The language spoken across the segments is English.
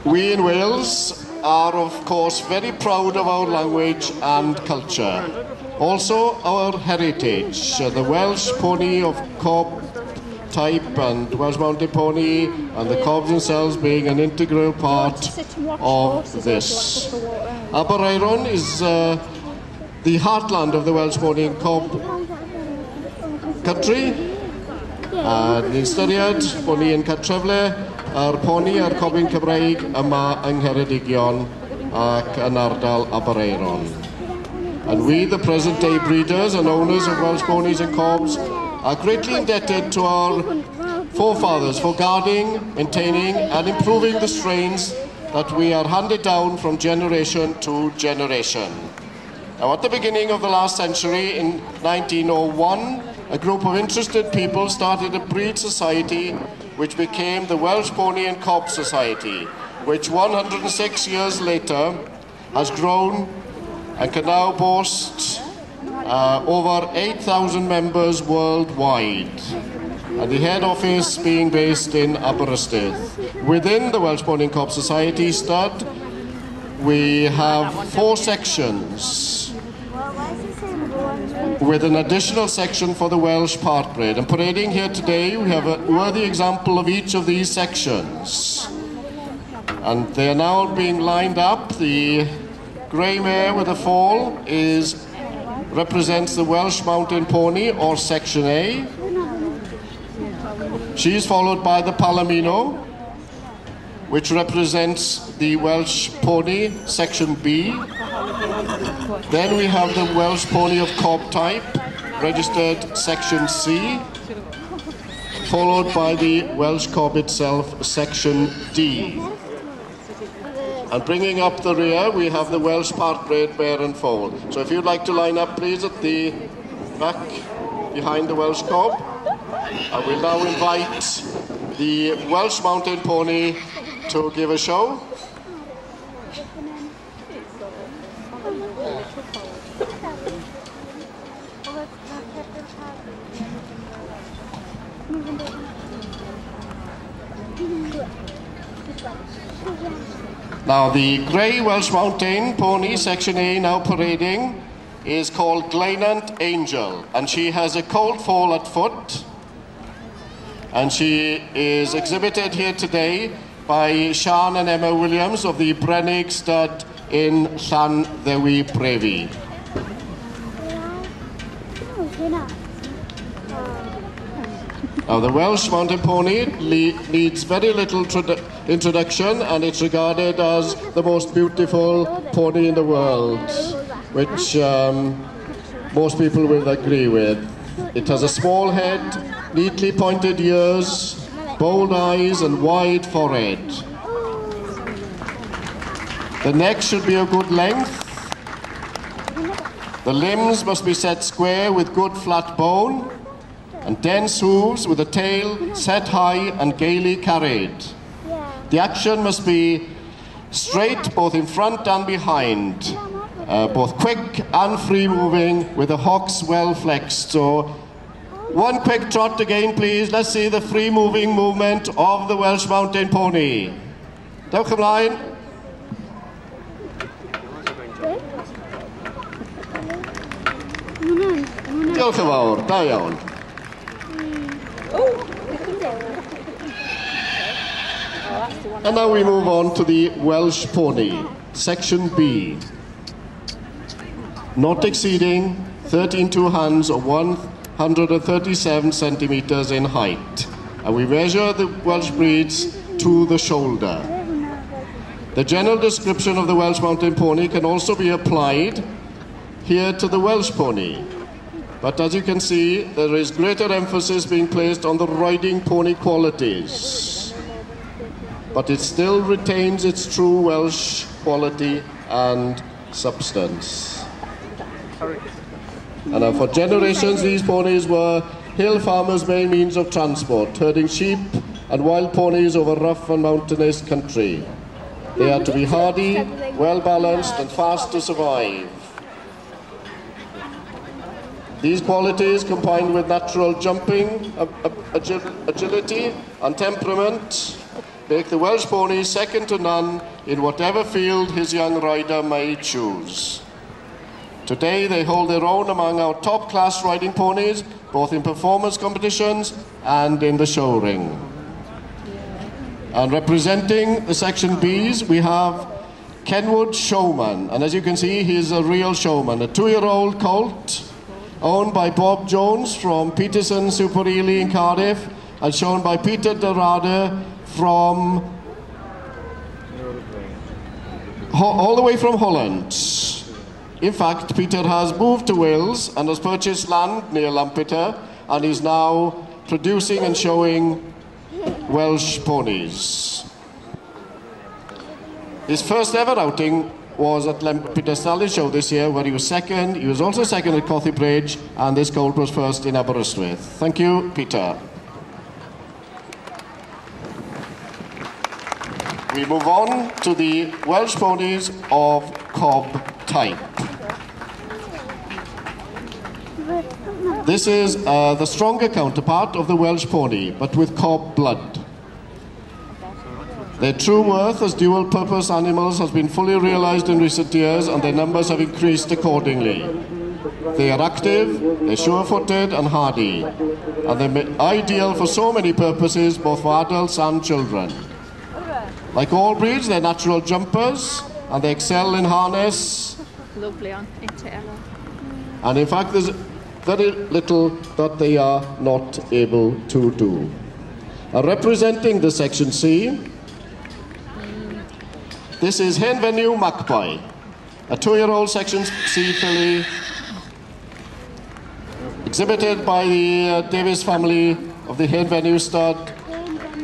We in Wales are, of course, very proud of our language and culture. Also, our heritage, the Welsh pony of cob type and Welsh Mountain Pony and the cobs themselves being an integral part of this. Aberaeron is the heartland of the Welsh Pony and Cob country. Ni'n ystyried bod ni yn cael trefle ar poni a'r cobyn Cymreig yma yng Ngheredigion ac yn ardal Aberaeron. And we, the present-day breeders and owners of Welsh Ponies and Cobs, are greatly indebted to our forefathers for guarding, maintaining and improving the strains that we are handed down from generation to generation. Now, at the beginning of the last century, in 1901, a group of interested people started a breed society which became the Welsh Pony and Cob Society, which 106 years later has grown and can now boast over 8,000 members worldwide, and the head office being based in Aberystwyth. Within the Welsh Pony and Cob Society stud, we have 4 sections, with an additional section for the Welsh partbred. And parading here today, we have a worthy example of each of these sections. And they are now being lined up. The grey mare with a fall represents the Welsh Mountain Pony, or Section A. She is followed by the Palomino, which represents the Welsh Pony, Section B. Then we have the Welsh Pony of Cob type, registered Section C, followed by the Welsh Cob itself, Section D. And bringing up the rear, we have the Welsh partbred mare and foal. So if you'd like to line up, please, at the back behind the Welsh Cob. I will now invite the Welsh Mountain Pony to give a show. Now, the grey Welsh Mountain Pony, Section A, now parading, is called Glaenant Angel, and she has a cold fall at foot, and she is exhibited here today by Sian and Emma Williams of the Brenig stud in Llanddewi Brefi. Now, the Welsh Mountain Pony needs very little introduction, and it's regarded as the most beautiful pony in the world, which most people will agree with. It has a small head, neatly pointed ears, bold eyes and wide forehead. The neck should be a good length. The limbs must be set square with good flat bone, and dense hooves with a tail set high and gaily carried. The action must be straight both in front and behind, both quick and free moving, with the hocks well flexed. So one quick trot again, please. Let's see the free moving movement of the Welsh Mountain Pony. Dewch ymlaen. Diolch yn fawr, da iawn. And now we move on to the Welsh Pony, Section B. Not exceeding 13 hands or 137 centimeters in height. And we measure the Welsh breeds to the shoulder. The general description of the Welsh Mountain Pony can also be applied here to the Welsh Pony. But as you can see, there is greater emphasis being placed on the riding pony qualities. But it still retains its true Welsh quality and substance. And for generations, these ponies were hill farmers' main means of transport, herding sheep and wild ponies over rough and mountainous country. They are to be hardy, well-balanced and fast to survive. These qualities, combined with natural jumping, agility and temperament, make the Welsh pony second to none in whatever field his young rider may choose. Today they hold their own among our top-class riding ponies, both in performance competitions and in the show ring. And representing the Section Bs, we have Kenwood Showman. And as you can see, he is a real showman, a 2-year-old colt owned by Bob Jones from Peterson Super Ely in Cardiff, and shown by Peter Dorada from all the way from Holland. In fact, Peter has moved to Wales and has purchased land near Lampeter and is now producing and showing Welsh ponies. His first ever outing was at Lampeter Stallion Show this year, where he was second. He was also second at Cothy Bridge, and this colt was first in Aberystwyth. Thank you, Peter. We move on to the Welsh ponies of cob type. This is the stronger counterpart of the Welsh pony, but with cob blood. Their true worth as dual-purpose animals has been fully realized in recent years, and their numbers have increased accordingly. They are active, they're sure-footed and hardy, and they're ideal for so many purposes, both for adults and children. Like all breeds, they're natural jumpers, and they excel in harness. Lovely, aren't they? And in fact, there's very little that they are not able to do. Representing the Section C, this is Hen Venue Magpie, a 2-year-old Section C filly, exhibited by the Davies family of the Hen Venue stud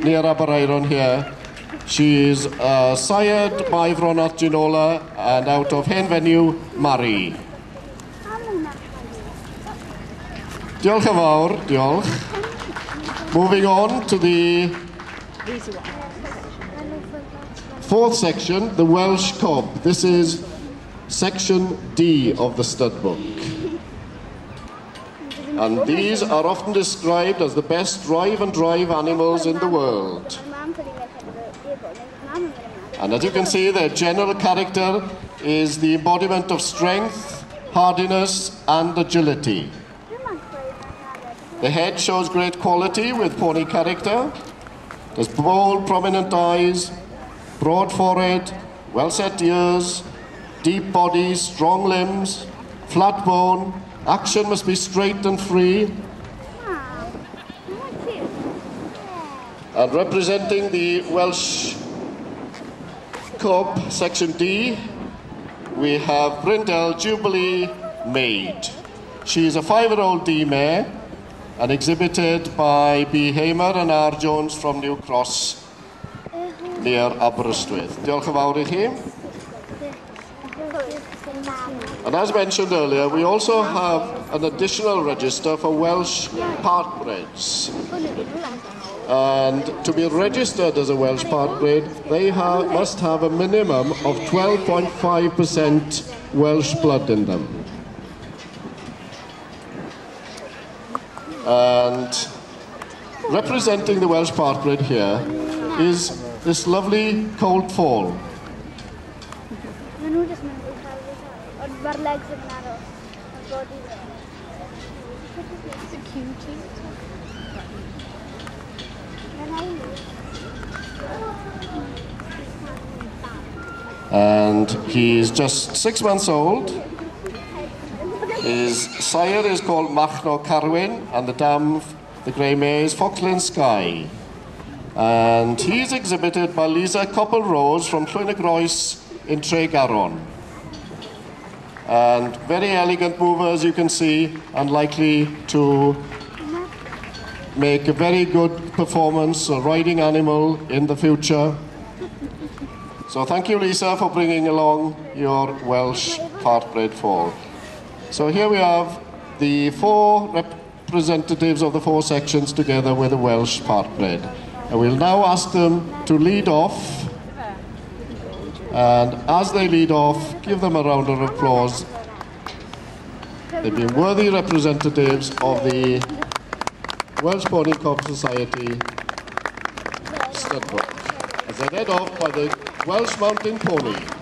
near Aberaeron here. She is sired by Fronat Ginola and out of Hen Venue Mari. Diolch yn fawr, diolch. Moving on to the fourth section, the Welsh Cob. This is Section D of the stud book. And these are often described as the best drive and drive animals in the world. And as you can see, their general character is the embodiment of strength, hardiness, and agility. The head shows great quality with pony character. There's bold, prominent eyes, broad forehead, well-set ears, deep body, strong limbs, flat bone. Action must be straight and free. And representing the Welsh Cob, Section D, we have Brindle Jubilee Maid. She is a 5-year-old D mare and exhibited by B. Hamer and R. Jones from New Cross near Aberystwyth. Diolch yn fawr I chi. And as mentioned earlier, we also have an additional register for Welsh partbreds. And to be registered as a Welsh partbred, they must have a minimum of 12.5% Welsh blood in them. And representing the Welsh partbred here is this lovely colt foal. And he's just 6 months old. His sire is called Machno Carwyn, and the dam, the grey mare, is Focklin Sky. And he's exhibited by Lisa Coppell-Rose from Llwynegroes in Tregaron. And very elegant mover, as you can see, and likely to make a very good performance, a riding animal in the future. So thank you, Lisa, for bringing along your Welsh partbred foal. So here we have the 4 representatives of the 4 sections together with a Welsh partbred. And we'll now ask them to lead off. And as they lead off, give them a round of applause. They've been worthy representatives of the Welsh Pony Cob Society stud book. as they led off by the Welsh Mountain Pony.